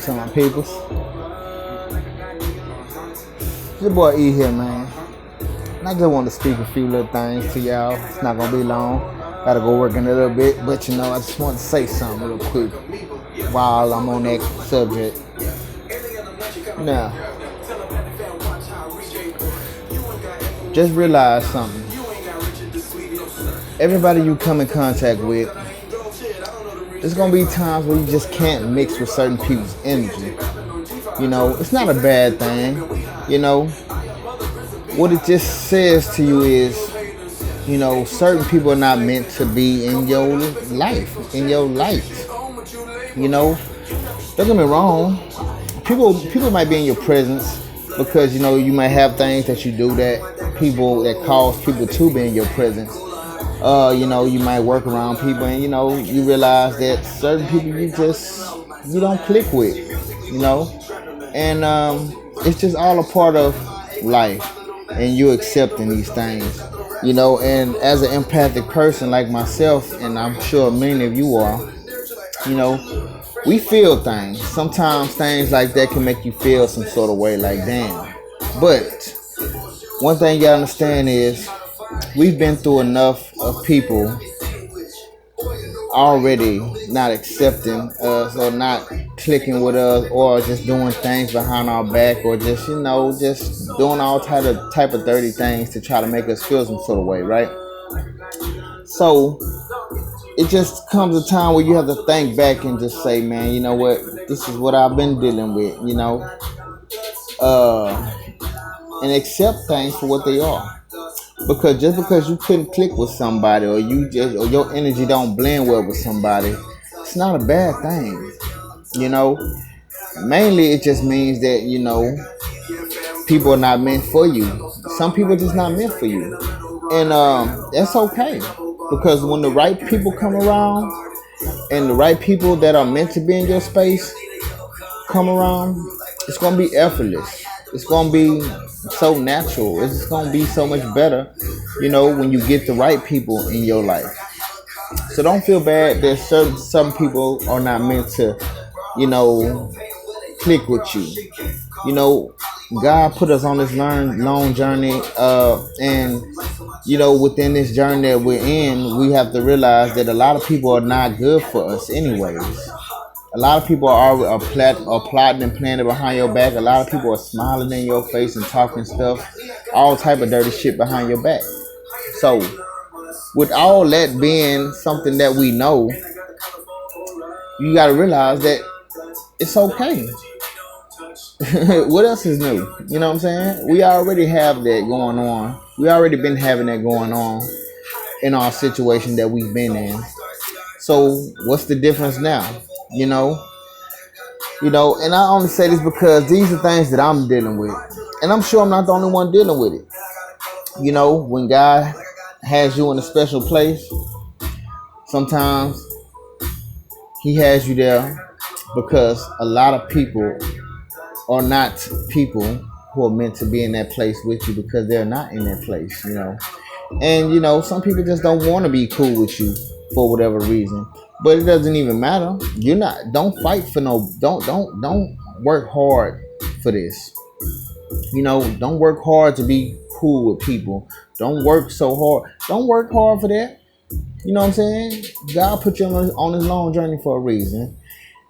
What's up, my peoples? It's your boy E here, man. And I just want to speak a few little things to y'all. It's not gonna be long. Gotta go work in a little bit, but you know, I just want to say something real quick while I'm on that subject. Now, just realize something. Everybody you come in contact with, there's gonna be times where you just can't mix with certain people's energy. You know, it's not a bad thing. You know, what it just says to you is, you know, certain people are not meant to be in your life, in your life. You know, don't get me wrong. People might be in your presence because, you know, you might have things that you do that cause people to be in your presence. You know, you might work around people and, you know, you realize that certain people you don't click with, you know, and it's just all a part of life and you accepting these things, you know, and as an empathic person like myself, and I'm sure many of you are, you know, we feel things. Sometimes things like that can make you feel some sort of way, like damn. But one thing you gotta understand is we've been through enough of people already not accepting us or not clicking with us or just doing things behind our back or just, you know, just doing all type of dirty things to try to make us feel some sort of way, right? So it just comes a time where you have to think back and just say, man, you know what, this is what I've been dealing with, you know, and accept things for what they are. Because just because you couldn't click with somebody or your energy don't blend well with somebody, it's not a bad thing. You know, mainly it just means that, you know, people are not meant for you. Some people are just not meant for you. And that's okay. Because when the right people come around and the right people that are meant to be in your space come around, it's going to be effortless. It's going to be so natural. It's going to be so much better, you know, when you get the right people in your life. So don't feel bad that some people are not meant to, you know, click with you. You know, God put us on this long journey, and, you know, within this journey that we're in, we have to realize that a lot of people are not good for us anyways. A lot of people are plotting and planning behind your back. A lot of people are smiling in your face and talking stuff, all type of dirty shit behind your back. So, with all that being something that we know, you got to realize that it's okay. What else is new? You know what I'm saying? We already have that going on. We already been having that going on in our situation that we've been in. So, what's the difference now? You know, and I only say this because these are things that I'm dealing with. And I'm sure I'm not the only one dealing with it. You know, when God has you in a special place, sometimes he has you there because a lot of people are not people who are meant to be in that place with you because they're not in that place, you know. And, you know, some people just don't want to be cool with you for whatever reason. But it doesn't even matter. Don't fight for don't work hard for this. You know, don't work hard to be cool with people. Don't work so hard. Don't work hard for that. You know what I'm saying? God put you on this long journey for a reason.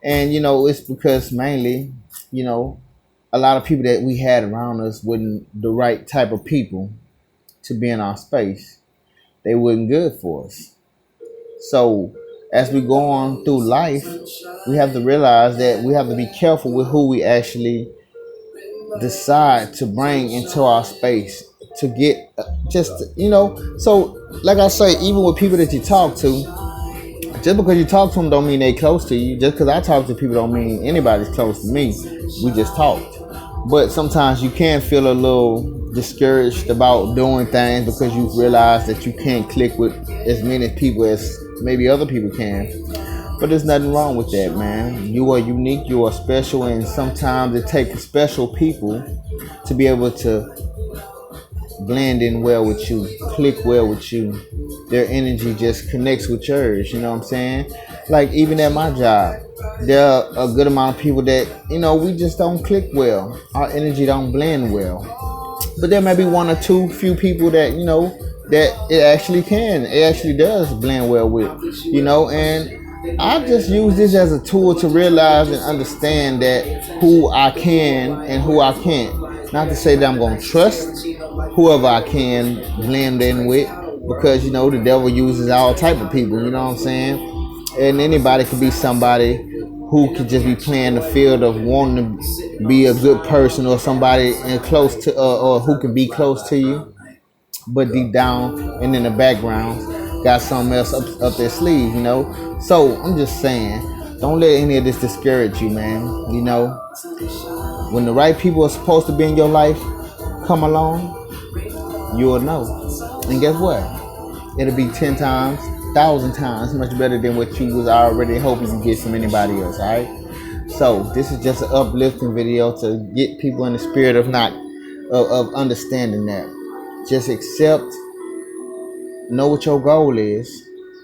And, you know, it's because mainly, you know, a lot of people that we had around us wasn't the right type of people to be in our space. They wasn't good for us. So, as we go on through life, we have to realize that we have to be careful with who we actually decide to bring into our space to get you know. So, like I say, even with people that you talk to, just because you talk to them don't mean they close to you. Just because I talk to people don't mean anybody's close to me. We just talked. But sometimes you can feel a little discouraged about doing things because you realize that you can't click with as many people as maybe other people can. But there's nothing wrong with that, man. You are unique, you are special, and sometimes it takes special people to be able to blend in well with you, click well with you. Their energy just connects with yours, you know what I'm saying? Like even at my job, there are a good amount of people that, we just don't click well. Our energy don't blend well. But there may be one or two few people that, that it actually does blend well with, and I just use this as a tool to realize and understand that who I can and who I can't. Not to say that I'm going to trust whoever I can blend in with, because, the devil uses all type of people, you know what I'm saying? And anybody could be somebody who could just be playing the field of wanting to be a good person, or somebody close to, or who can be close to you, but deep down and in the background got something else up their sleeve, So I'm just saying, don't let any of this discourage you, man. When the right people are supposed to be in your life come along, you'll know. And guess what? It'll be 10 times, 1,000 times much better than what you was already hoping to get from anybody else, all right? So this is just an uplifting video to get people in the spirit of of understanding that. Just know what your goal is.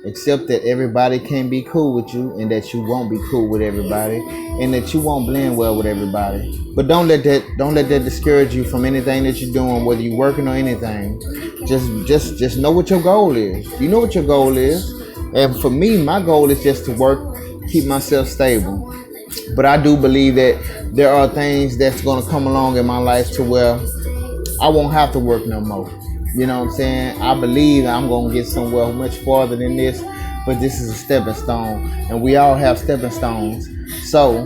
Accept that everybody can be cool with you, and that you won't be cool with everybody, and that you won't blend well with everybody. But don't let that discourage you from anything that you're doing, whether you're working or anything. Just know what your goal is. You know what your goal is. And for me, my goal is just to work, keep myself stable. But I do believe that there are things that's going to come along in my life to where I won't have to work no more. You know what I'm saying? I believe I'm going to get somewhere much farther than this, but this is a stepping stone, and we all have stepping stones. So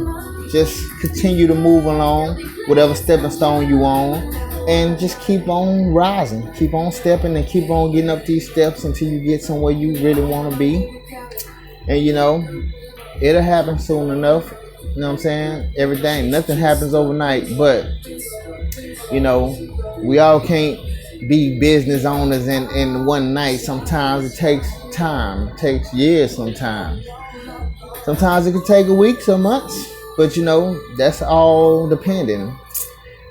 just continue to move along, whatever stepping stone you on, and just keep on rising, keep on stepping, and keep on getting up these steps until you get somewhere you really want to be. And it'll happen soon enough. You know what I'm saying? Nothing happens overnight, but we all can't be business owners in one night. Sometimes it takes time. It takes years sometimes. Sometimes it can take a week, some months. But that's all depending.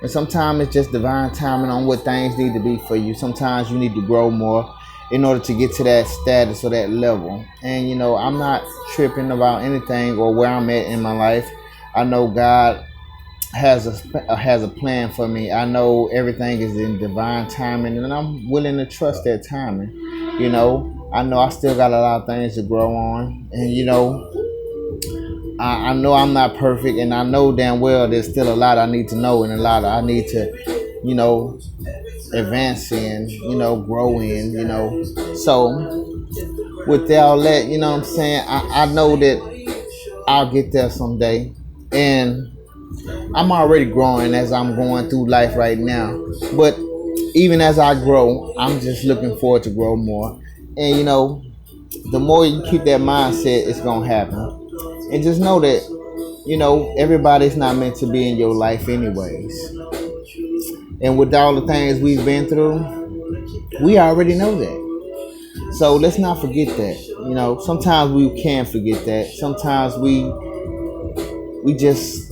And sometimes it's just divine timing on what things need to be for you. Sometimes you need to grow more in order to get to that status or that level. And I'm not tripping about anything or where I'm at in my life. I know God has a plan for me. I know everything is in divine timing, and I'm willing to trust that timing. I know I still got a lot of things to grow on, and I know I'm not perfect, and I know damn well there's still a lot I need to know, and a lot I need to advance in, grow in, So with all that, what I'm saying, I know that I'll get there someday, and I'm already growing as I'm going through life right now. But even as I grow, I'm just looking forward to grow more. And the more you keep that mindset, it's gonna happen. And just know that, everybody's not meant to be in your life anyways. And with all the things we've been through, we already know that. So let's not forget that. Sometimes we can forget that. Sometimes we just,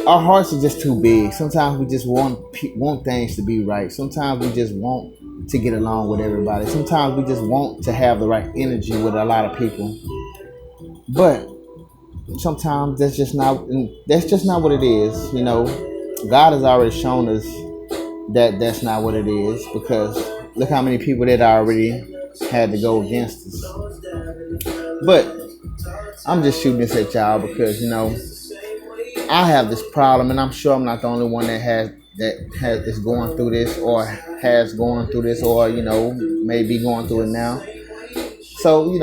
our hearts are just too big. Sometimes we just want things to be right. Sometimes we just want to get along with everybody. Sometimes we just want to have the right energy with a lot of people. But sometimes that's just not what it is. God has already shown us that that's not what it is, because look how many people that already had to go against us. But I'm just shooting this at y'all because I have this problem, and I'm sure I'm not the only one that is going through this, or has gone through this, or may be going through it now. So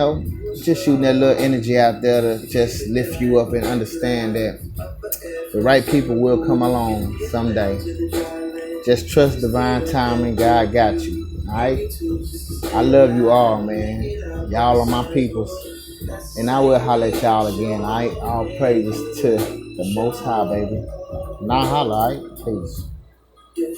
just shooting that little energy out there to just lift you up and understand that the right people will come along someday. Just trust divine timing. God got you. All right. I love you all, man. Y'all are my peoples, and I will holler at y'all again. All right. All praises to the Most High, baby. Now holla, all right? Peace.